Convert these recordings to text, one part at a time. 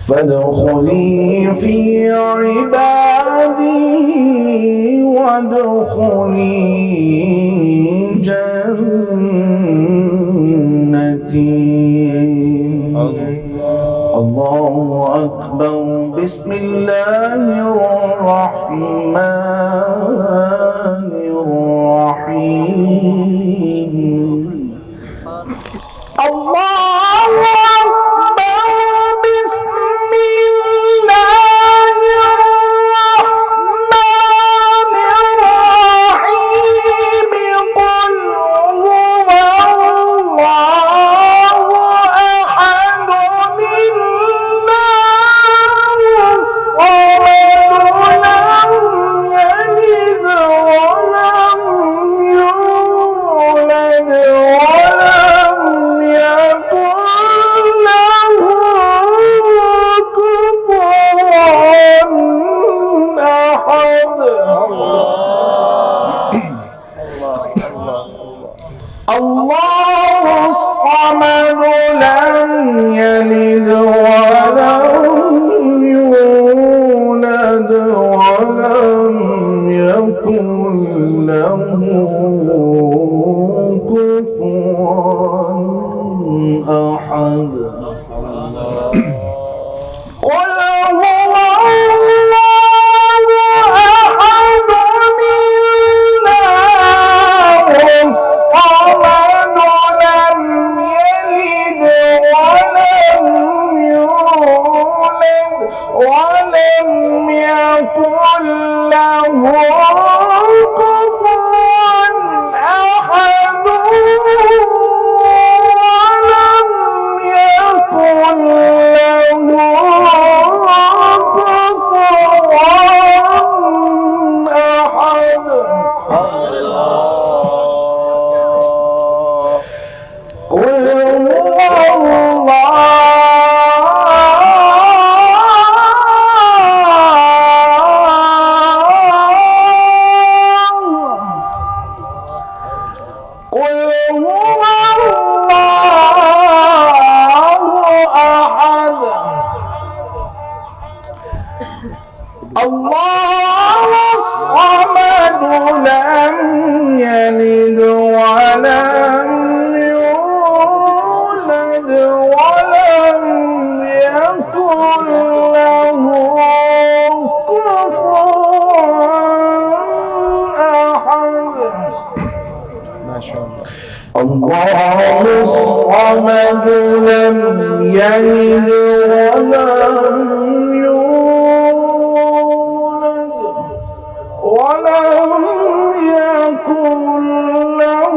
فادخلي في عبادي وادخلي جنتي. الله أكبر. بسم الله الرحمن الرحيم. الله أكبر. بسم الله الرحمن الرحيم. قل هو الله أحد الله الصمد لم يلد ولم يولد ولم يكن له كفوا أحد. الله الصمد لم يلد ولم يولد ولم يكن له كفوا أحد. قل هو الله أحد الله الصمد لم يلد ولم يولد ولم يكن له كفوا أحد. ولم يكن له كفوا أحد. قل هو الله الصمد لم يلد ولم يولد ولم يكن له كفوا أحد. ما شاء الله. الله الصمد لم يلد ولم ولم يكن له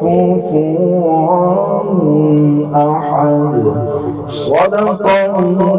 كفوا أحد. صدق الله.